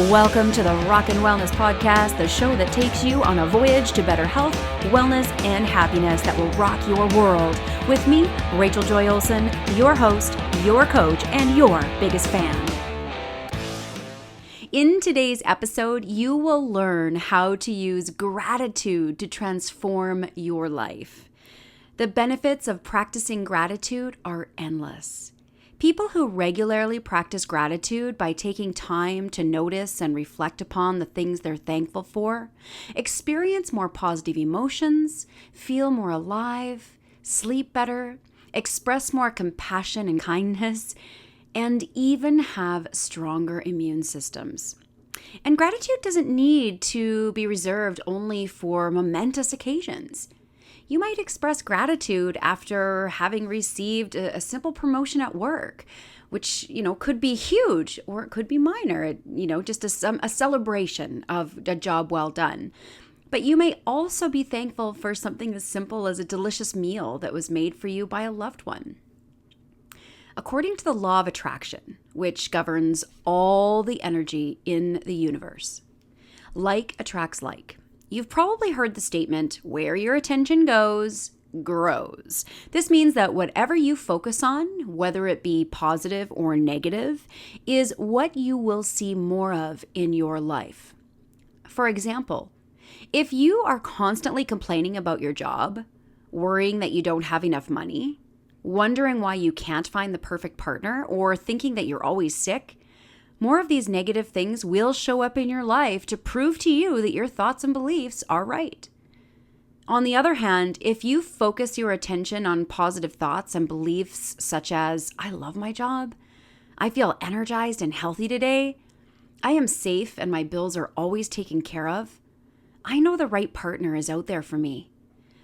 Welcome to the Rock and Wellness Podcast, the show that takes you on a voyage to better health, wellness, and happiness that will rock your world. With me, R.J.O, your host, your coach, and your biggest fan. In today's episode, you will learn how to use gratitude to transform your life. The benefits of practicing gratitude are endless. People who regularly practice gratitude by taking time to notice and reflect upon the things they're thankful for experience more positive emotions, feel more alive, sleep better, express more compassion and kindness, and even have stronger immune systems. And gratitude doesn't need to be reserved only for momentous occasions. You might express gratitude after having received a simple promotion at work, which, could be huge or it could be minor, just a celebration of a job well done. But you may also be thankful for something as simple as a delicious meal that was made for you by a loved one. According to the law of attraction, which governs all the energy in the universe, like attracts like. You've probably heard the statement, where your attention goes, grows. This means that whatever you focus on, whether it be positive or negative, is what you will see more of in your life. For example, if you are constantly complaining about your job, worrying that you don't have enough money, wondering why you can't find the perfect partner, or thinking that you're always sick, more of these negative things will show up in your life to prove to you that your thoughts and beliefs are right. On the other hand, if you focus your attention on positive thoughts and beliefs such as, I love my job, I feel energized and healthy today, I am safe and my bills are always taken care of, I know the right partner is out there for me.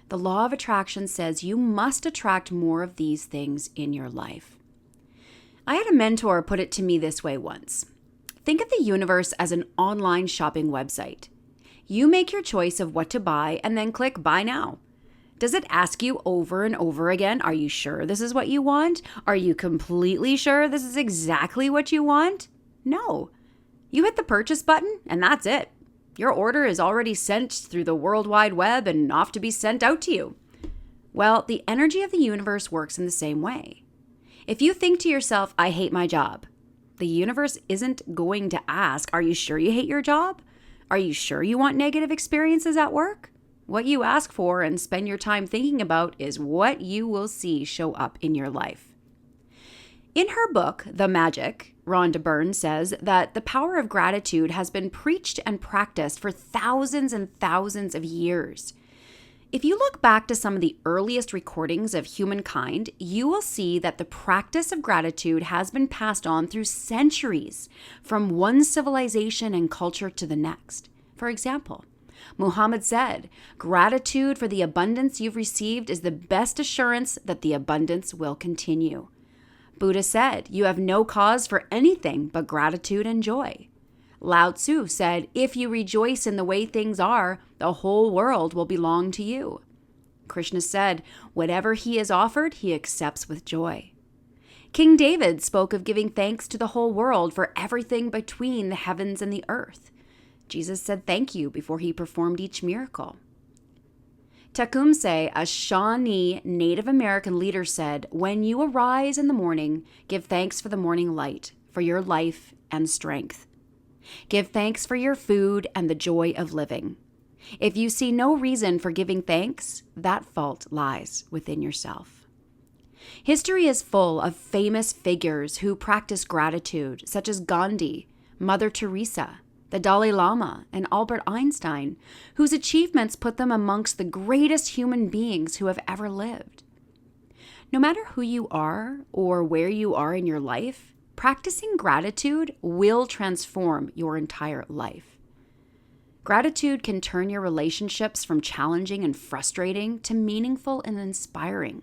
The law of attraction says you must attract more of these things in your life. I had a mentor put it to me this way once. Think of the universe as an online shopping website. You make your choice of what to buy and then click buy now. Does it ask you over and over again, are you sure this is what you want? Are you completely sure this is exactly what you want? No. You hit the purchase button and that's it. Your order is already sent through the World Wide Web and off to be sent out to you. Well, the energy of the universe works in the same way. If you think to yourself, I hate my job, the universe isn't going to ask, are you sure you hate your job? Are you sure you want negative experiences at work? What you ask for and spend your time thinking about is what you will see show up in your life. In her book, The Magic, Rhonda Byrne says that the power of gratitude has been preached and practiced for thousands and thousands of years. If you look back to some of the earliest recordings of humankind, you will see that the practice of gratitude has been passed on through centuries from one civilization and culture to the next. For example, Muhammad said, gratitude for the abundance you've received is the best assurance that the abundance will continue. Buddha said, you have no cause for anything but gratitude and joy. Lao Tzu said, if you rejoice in the way things are, the whole world will belong to you. Krishna said, whatever he is offered, he accepts with joy. King David spoke of giving thanks to the whole world for everything between the heavens and the earth. Jesus said thank you before he performed each miracle. Tecumseh, a Shawnee Native American leader, said, when you arise in the morning, give thanks for the morning light, for your life and strength. Give thanks for your food and the joy of living. If you see no reason for giving thanks, that fault lies within yourself. History is full of famous figures who practice gratitude, such as Gandhi, Mother Teresa, the Dalai Lama, and Albert Einstein, whose achievements put them amongst the greatest human beings who have ever lived. No matter who you are or where you are in your life, practicing gratitude will transform your entire life. Gratitude can turn your relationships from challenging and frustrating to meaningful and inspiring.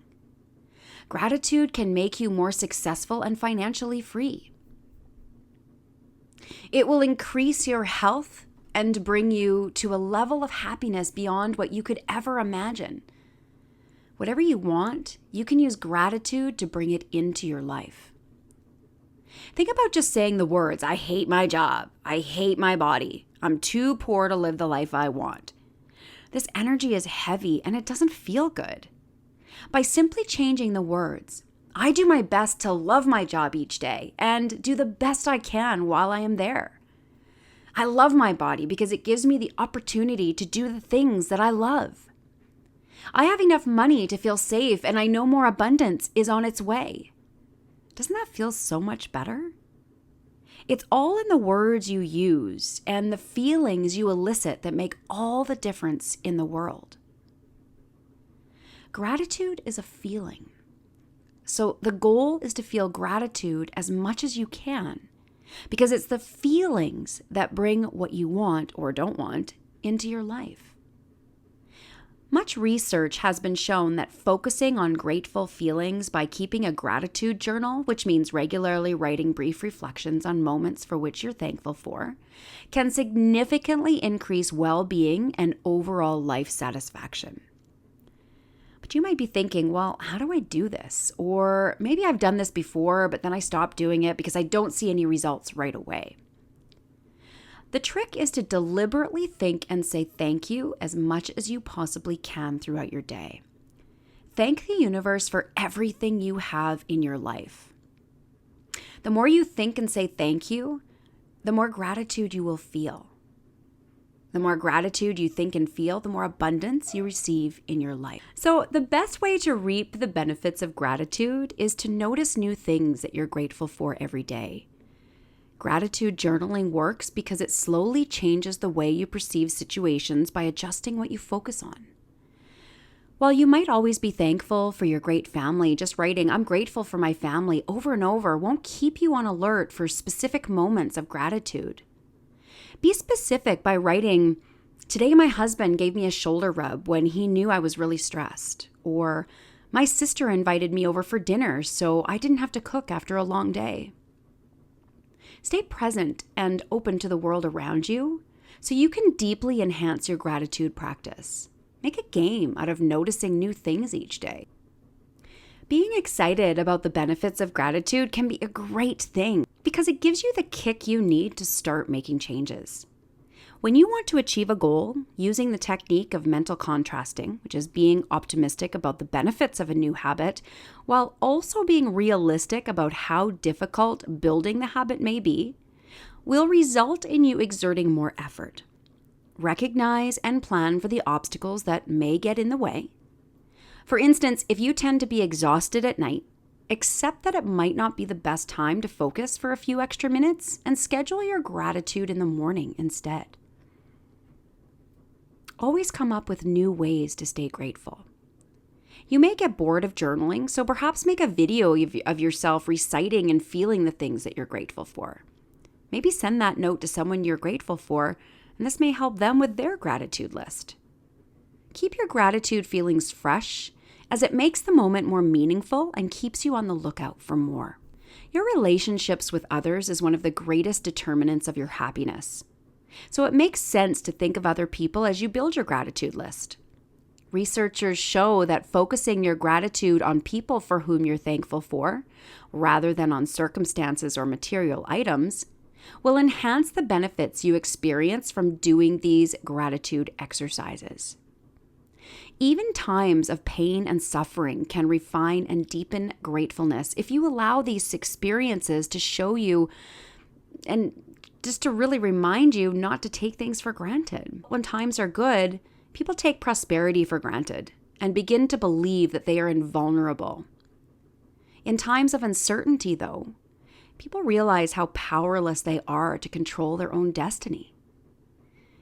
Gratitude can make you more successful and financially free. It will increase your health and bring you to a level of happiness beyond what you could ever imagine. Whatever you want, you can use gratitude to bring it into your life. Think about just saying the words, I hate my job, I hate my body, I'm too poor to live the life I want. This energy is heavy and it doesn't feel good. By simply changing the words, I do my best to love my job each day and do the best I can while I am there. I love my body because it gives me the opportunity to do the things that I love. I have enough money to feel safe and I know more abundance is on its way. Doesn't that feel so much better? It's all in the words you use and the feelings you elicit that make all the difference in the world. Gratitude is a feeling. So the goal is to feel gratitude as much as you can, because it's the feelings that bring what you want or don't want into your life. Much research has been shown that focusing on grateful feelings by keeping a gratitude journal, which means regularly writing brief reflections on moments for which you're thankful for, can significantly increase well-being and overall life satisfaction. But you might be thinking, well, how do I do this? Or maybe I've done this before, but then I stopped doing it because I don't see any results right away. The trick is to deliberately think and say thank you as much as you possibly can throughout your day. Thank the universe for everything you have in your life. The more you think and say thank you, the more gratitude you will feel. The more gratitude you think and feel, the more abundance you receive in your life. So the best way to reap the benefits of gratitude is to notice new things that you're grateful for every day. Gratitude journaling works because it slowly changes the way you perceive situations by adjusting what you focus on. While you might always be thankful for your great family, just writing, I'm grateful for my family over and over won't keep you on alert for specific moments of gratitude. Be specific by writing, today my husband gave me a shoulder rub when he knew I was really stressed. Or, my sister invited me over for dinner so I didn't have to cook after a long day. Stay present and open to the world around you so you can deeply enhance your gratitude practice. Make a game out of noticing new things each day. Being excited about the benefits of gratitude can be a great thing because it gives you the kick you need to start making changes. When you want to achieve a goal, using the technique of mental contrasting, which is being optimistic about the benefits of a new habit, while also being realistic about how difficult building the habit may be, will result in you exerting more effort. Recognize and plan for the obstacles that may get in the way. For instance, if you tend to be exhausted at night, accept that it might not be the best time to focus for a few extra minutes and schedule your gratitude in the morning instead. Always come up with new ways to stay grateful. You may get bored of journaling, so perhaps make a video of yourself reciting and feeling the things that you're grateful for. Maybe send that note to someone you're grateful for, and this may help them with their gratitude list. Keep your gratitude feelings fresh, as it makes the moment more meaningful and keeps you on the lookout for more. Your relationships with others is one of the greatest determinants of your happiness. So it makes sense to think of other people as you build your gratitude list. Researchers show that focusing your gratitude on people for whom you're thankful for, rather than on circumstances or material items, will enhance the benefits you experience from doing these gratitude exercises. Even times of pain and suffering can refine and deepen gratefulness if you allow these experiences to show you and just to really remind you not to take things for granted. When times are good, people take prosperity for granted and begin to believe that they are invulnerable. In times of uncertainty, though, people realize how powerless they are to control their own destiny.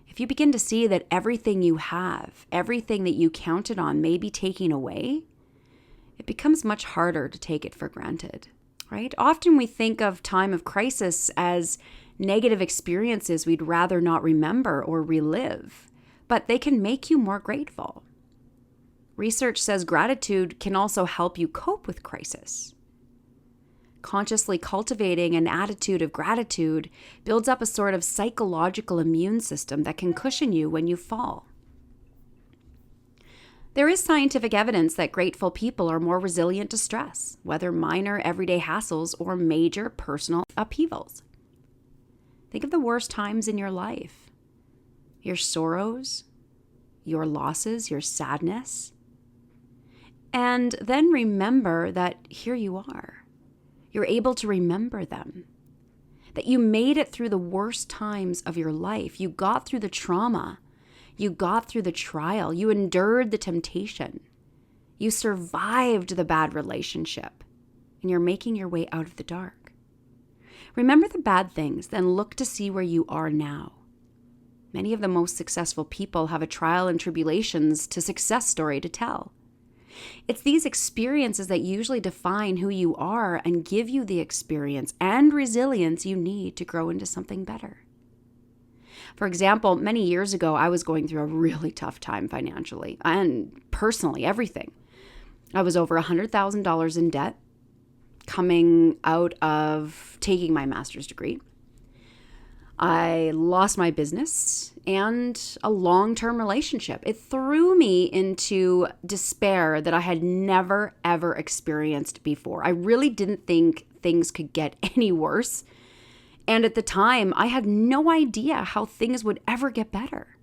If you begin to see that everything you have, everything that you counted on may be taken away, it becomes much harder to take it for granted, right? Often we think of time of crisis as negative experiences we'd rather not remember or relive, but they can make you more grateful. Research says gratitude can also help you cope with crisis. Consciously cultivating an attitude of gratitude builds up a sort of psychological immune system that can cushion you when you fall. There is scientific evidence that grateful people are more resilient to stress, whether minor everyday hassles or major personal upheavals. Think of the worst times in your life, your sorrows, your losses, your sadness. And then remember that here you are. You're able to remember them. That you made it through the worst times of your life. You got through the trauma. You got through the trial. You endured the temptation. You survived the bad relationship. And you're making your way out of the dark. Remember the bad things, then look to see where you are now. Many of the most successful people have a trial and tribulations to success story to tell. It's these experiences that usually define who you are and give you the experience and resilience you need to grow into something better. For example, many years ago, I was going through a really tough time financially and personally, everything. I was over $100,000 in debt coming out of taking my master's degree. I lost my business and a long-term relationship. It threw me into despair that I had never, ever experienced before. I really didn't think things could get any worse. And at the time, I had no idea how things would ever get better.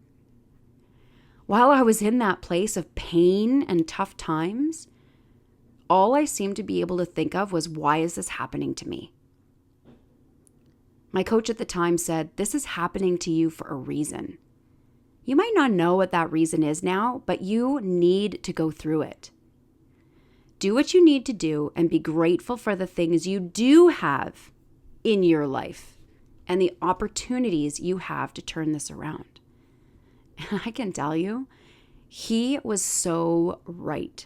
While I was in that place of pain and tough times, all I seemed to be able to think of was, why is this happening to me? My coach at the time said, this is happening to you for a reason. You might not know what that reason is now, but you need to go through it. Do what you need to do and be grateful for the things you do have in your life and the opportunities you have to turn this around. And I can tell you, he was so right.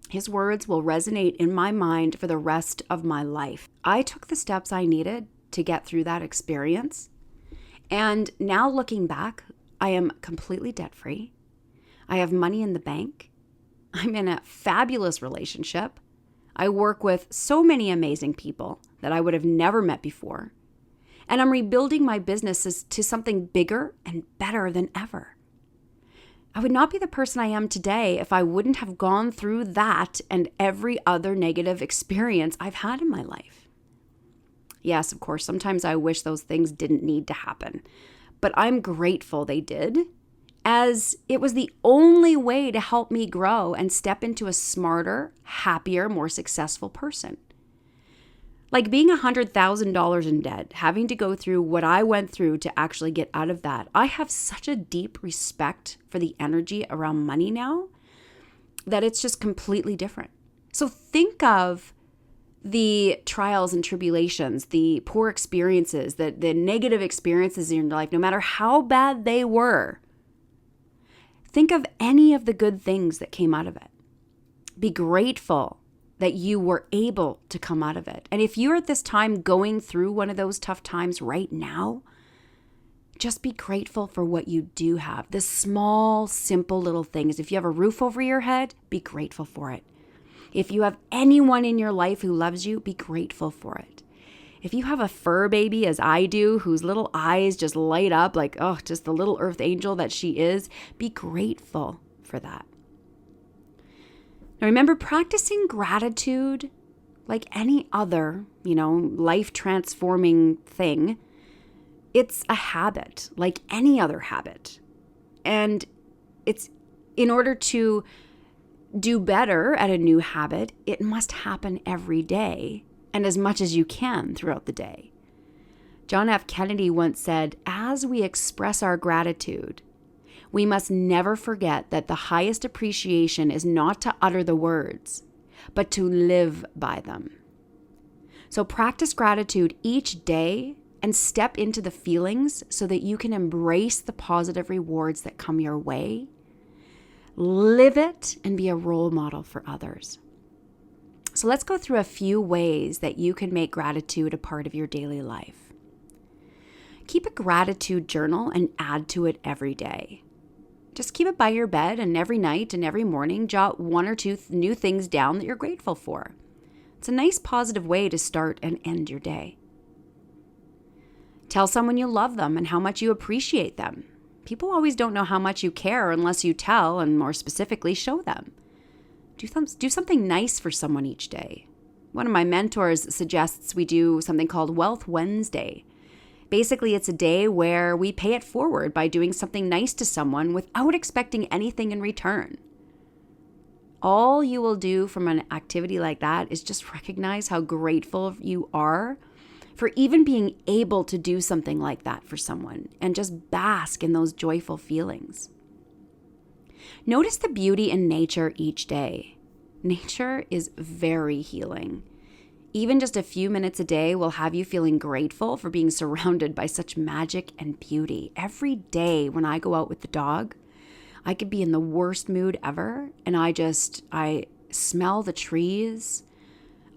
His words will resonate in my mind for the rest of my life. I took the steps I needed to get through that experience. And now looking back, I am completely debt-free. I have money in the bank. I'm in a fabulous relationship. I work with so many amazing people that I would have never met before. And I'm rebuilding my business to something bigger and better than ever. I would not be the person I am today if I wouldn't have gone through that and every other negative experience I've had in my life. Yes, of course, sometimes I wish those things didn't need to happen, but I'm grateful they did, as it was the only way to help me grow and step into a smarter, happier, more successful person. Like being $100,000 in debt, having to go through what I went through to actually get out of that, I have such a deep respect for the energy around money now that it's just completely different. So think of the trials and tribulations, the poor experiences, the negative experiences in your life, no matter how bad they were. Think of any of the good things that came out of it. Be grateful that you were able to come out of it. And if you're at this time going through one of those tough times right now, just be grateful for what you do have. The small, simple little things. If you have a roof over your head, be grateful for it. If you have anyone in your life who loves you, be grateful for it. If you have a fur baby, as I do, whose little eyes just light up like, oh, just the little earth angel that she is, be grateful for that. Now remember, practicing gratitude, like any other, life transforming thing, it's a habit, like any other habit. And it's in order to do better at a new habit, it must happen every day and as much as you can throughout the day. John F. Kennedy once said, as we express our gratitude, we must never forget that the highest appreciation is not to utter the words, but to live by them. So practice gratitude each day and step into the feelings so that you can embrace the positive rewards that come your way. Live it and be a role model for others. So let's go through a few ways that you can make gratitude a part of your daily life. Keep a gratitude journal and add to it every day. Just keep it by your bed, and every night and every morning, jot one or two new things down that you're grateful for. It's a nice positive way to start and end your day. Tell someone you love them and how much you appreciate them. People always don't know how much you care unless you tell, and more specifically, show them. Do something nice for someone each day. One of my mentors suggests we do something called Wealth Wednesday. Basically, it's a day where we pay it forward by doing something nice to someone without expecting anything in return. All you will do from an activity like that is just recognize how grateful you are for even being able to do something like that for someone, and just bask in those joyful feelings. Notice the beauty in nature each day. Nature is very healing. Even just a few minutes a day will have you feeling grateful for being surrounded by such magic and beauty. Every day when I go out with the dog, I could be in the worst mood ever, and I smell the trees.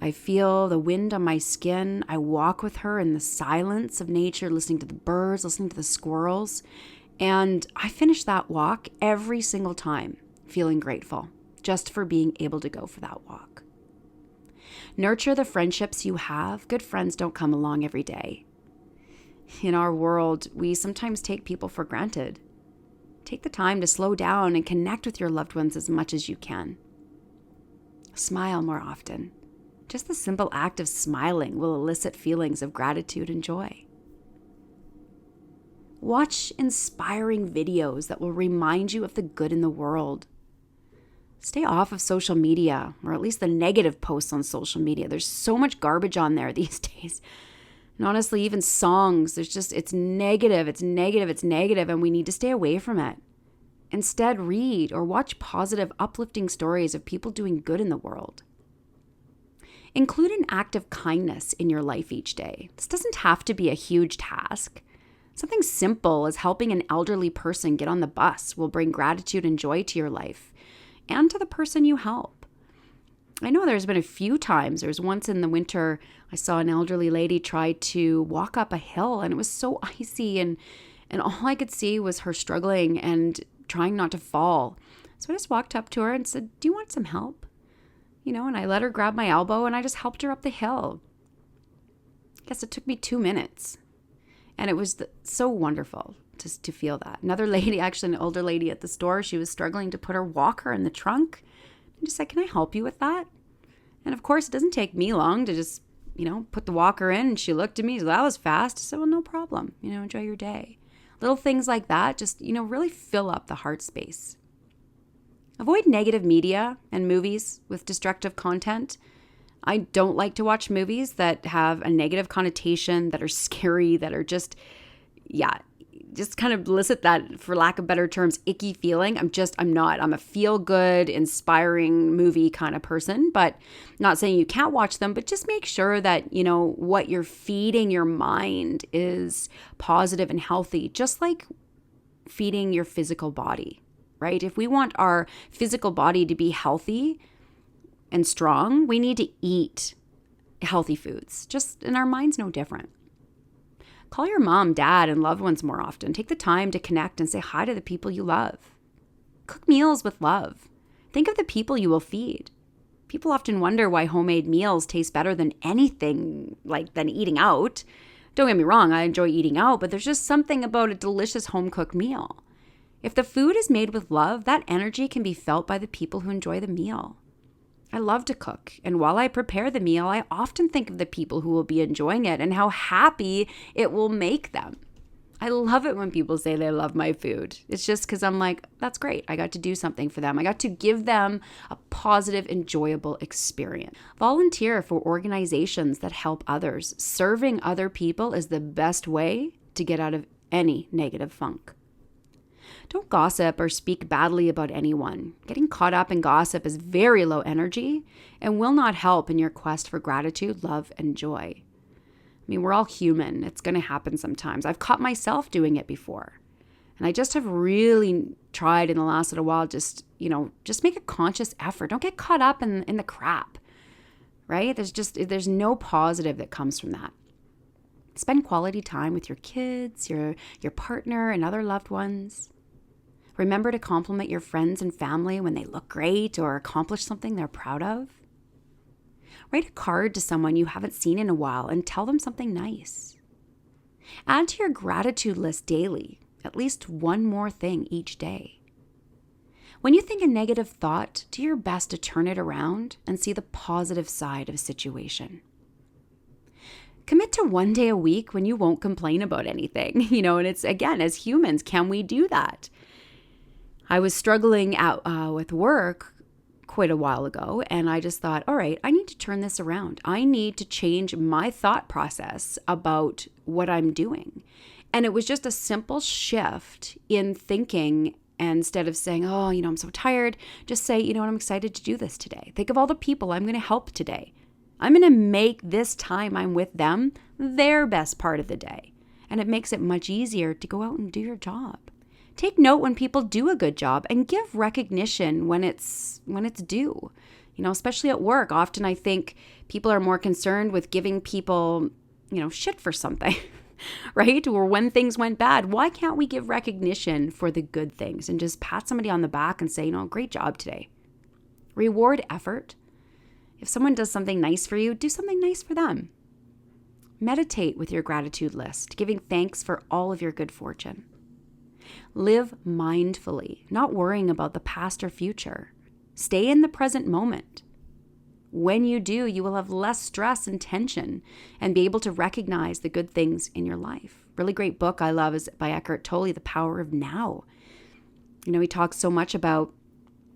I feel the wind on my skin. I walk with her in the silence of nature, listening to the birds, listening to the squirrels. And I finish that walk every single time feeling grateful just for being able to go for that walk. Nurture the friendships you have. Good friends don't come along every day. In our world, we sometimes take people for granted. Take the time to slow down and connect with your loved ones as much as you can. Smile more often. Just the simple act of smiling will elicit feelings of gratitude and joy. Watch inspiring videos that will remind you of the good in the world. Stay off of social media, or at least the negative posts on social media. There's so much garbage on there these days. And honestly, even songs, it's negative, and we need to stay away from it. Instead, read or watch positive, uplifting stories of people doing good in the world. Include an act of kindness in your life each day. This doesn't have to be a huge task. Something simple as helping an elderly person get on the bus will bring gratitude and joy to your life and to the person you help. I know there's been a few times. There was once in the winter, I saw an elderly lady try to walk up a hill, and it was so icy, and all I could see was her struggling and trying not to fall. So I just walked up to her and said, "Do you want some help?" And I let her grab my elbow, and I just helped her up the hill. I guess it took me 2 minutes. And it was so wonderful just to feel that. Another lady, actually an older lady at the store, she was struggling to put her walker in the trunk. I just said, "Can I help you with that?" And of course, it doesn't take me long to just, put the walker in. And she looked at me, that was fast. I said, "Well, no problem. Enjoy your day." Little things like that just, really fill up the heart space. Avoid negative media and movies with destructive content. I don't like to watch movies that have a negative connotation, that are scary, that are just kind of elicit that, for lack of better terms, icky feeling. I'm a feel-good, inspiring movie kind of person, but not saying you can't watch them, but just make sure that, what you're feeding your mind is positive and healthy, just like feeding your physical body, right? If we want our physical body to be healthy and strong, we need to eat healthy foods. And our mind's no different. Call your mom, dad, and loved ones more often. Take the time to connect and say hi to the people you love. Cook meals with love. Think of the people you will feed. People often wonder why homemade meals taste better than anything than eating out. Don't get me wrong, I enjoy eating out, but there's just something about a delicious home-cooked meal. If the food is made with love, that energy can be felt by the people who enjoy the meal. I love to cook, and while I prepare the meal, I often think of the people who will be enjoying it and how happy it will make them. I love it when people say they love my food. It's just because I'm like, that's great. I got to do something for them. I got to give them a positive, enjoyable experience. Volunteer for organizations that help others. Serving other people is the best way to get out of any negative funk. Don't gossip or speak badly about anyone. Getting caught up in gossip is very low energy and will not help in your quest for gratitude, love, and joy. We're all human. It's going to happen sometimes. I've caught myself doing it before. And I just have really tried in the last little while, just make a conscious effort. Don't get caught up in the crap, right? There's no positive that comes from that. Spend quality time with your kids, your partner, and other loved ones. Remember to compliment your friends and family when they look great or accomplish something they're proud of. Write a card to someone you haven't seen in a while and tell them something nice. Add to your gratitude list daily. at least one more thing each day. When you think a negative thought, do your best to turn it around and see the positive side of a situation. Commit to one day a week when you won't complain about anything, and it's, again, as humans, can we do that? I was struggling out with work quite a while ago, and I just thought, all right, I need to turn this around. I need to change my thought process about what I'm doing. And it was just a simple shift in thinking. And instead of saying, oh, I'm so tired, just say, I'm excited to do this today. Think of all the people I'm going to help today. I'm going to make this time I'm with them their best part of the day. And it makes it much easier to go out and do your job. Take note when people do a good job and give recognition when it's due. Especially at work, often I think people are more concerned with giving people, shit for something, right? Or when things went bad. Why can't we give recognition for the good things and just pat somebody on the back and say, great job today. Reward effort. If someone does something nice for you, do something nice for them. Meditate with your gratitude list, giving thanks for all of your good fortune. Live mindfully, not worrying about the past or future. Stay in the present moment. When you do, you will have less stress and tension and be able to recognize the good things in your life. Really great book I love is by Eckhart Tolle, The Power of Now. He talks so much about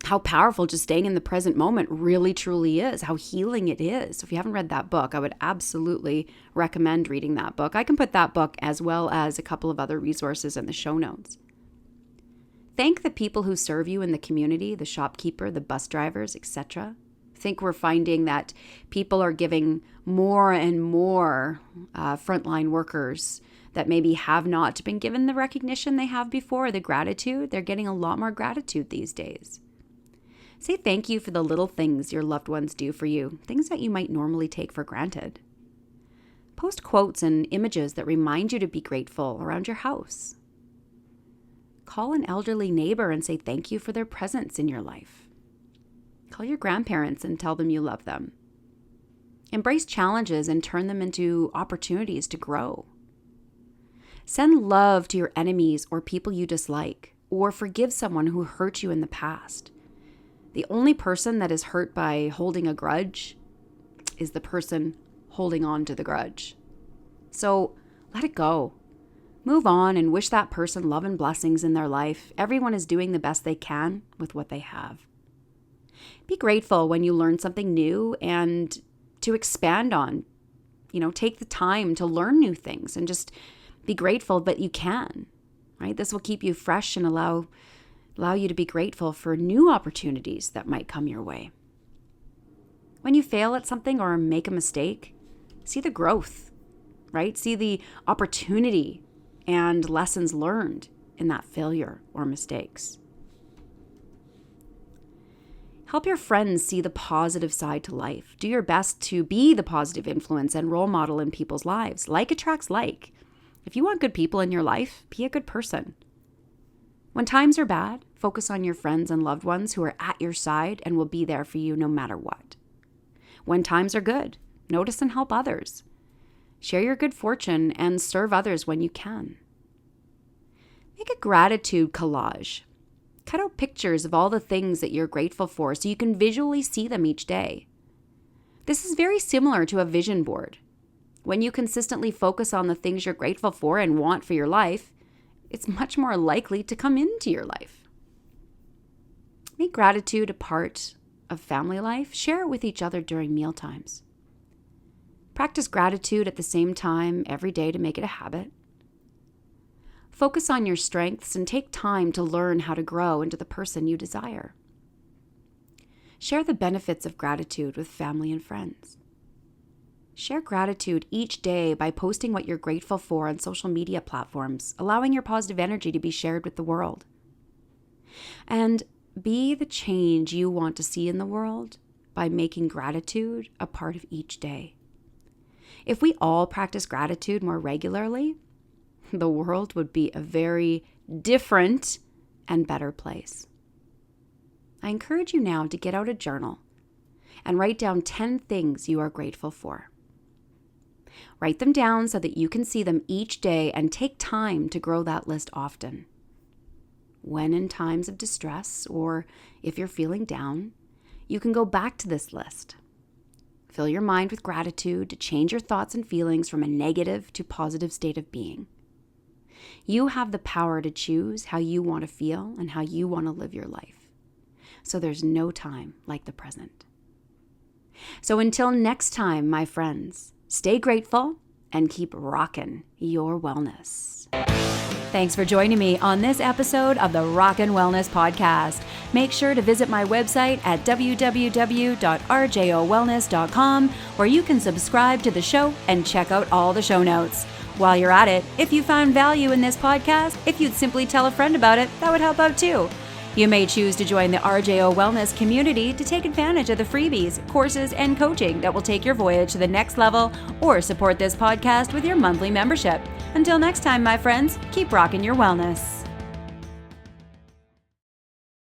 how powerful just staying in the present moment really truly is, how healing it is. So if you haven't read that book, I would absolutely recommend reading that book. I can put that book as well as a couple of other resources in the show notes. Thank the people who serve you in the community, the shopkeeper, the bus drivers, etc. I think we're finding that people are giving more and more frontline workers that maybe have not been given the recognition they have before, the gratitude. They're getting a lot more gratitude these days. Say thank you for the little things your loved ones do for you, things that you might normally take for granted. Post quotes and images that remind you to be grateful around your house. Call an elderly neighbor and say thank you for their presence in your life. Call your grandparents and tell them you love them. Embrace challenges and turn them into opportunities to grow. Send love to your enemies or people you dislike, or forgive someone who hurt you in the past. The only person that is hurt by holding a grudge is the person holding on to the grudge. So let it go. Move on and wish that person love and blessings in their life. Everyone is doing the best they can with what they have. Be grateful when you learn something new and to expand on. Take the time to learn new things and just be grateful that you can, right? This will keep you fresh and allow you to be grateful for new opportunities that might come your way. When you fail at something or make a mistake, see the growth, right? See the opportunity and lessons learned in that failure or mistakes. Help your friends see the positive side to life. Do your best to be the positive influence and role model in people's lives. Like attracts like. If you want good people in your life, be a good person. When times are bad, focus on your friends and loved ones who are at your side and will be there for you no matter what. When times are good, notice and help others. Share your good fortune and serve others when you can. Make a gratitude collage. Cut out pictures of all the things that you're grateful for so you can visually see them each day. This is very similar to a vision board. When you consistently focus on the things you're grateful for and want for your life, it's much more likely to come into your life. Make gratitude a part of family life. Share it with each other during meal times. Practice gratitude at the same time every day to make it a habit. Focus on your strengths and take time to learn how to grow into the person you desire. Share the benefits of gratitude with family and friends. Share gratitude each day by posting what you're grateful for on social media platforms, allowing your positive energy to be shared with the world. And be the change you want to see in the world by making gratitude a part of each day. If we all practice gratitude more regularly, the world would be a very different and better place. I encourage you now to get out a journal and write down 10 things you are grateful for. Write them down so that you can see them each day and take time to grow that list often. When in times of distress or if you're feeling down, you can go back to this list. Fill your mind with gratitude to change your thoughts and feelings from a negative to positive state of being. You have the power to choose how you want to feel and how you want to live your life. So there's no time like the present. So until next time, my friends, stay grateful and keep rockin' your wellness. Thanks for joining me on this episode of the Rockin' Wellness Podcast. Make sure to visit my website at www.rjowellness.com, where you can subscribe to the show and check out all the show notes. While you're at it, if you found value in this podcast, if you'd simply tell a friend about it, that would help out too. You may choose to join the R.J.O Wellness community to take advantage of the freebies, courses, and coaching that will take your voyage to the next level, or support this podcast with your monthly membership. Until next time, my friends, keep rocking your wellness.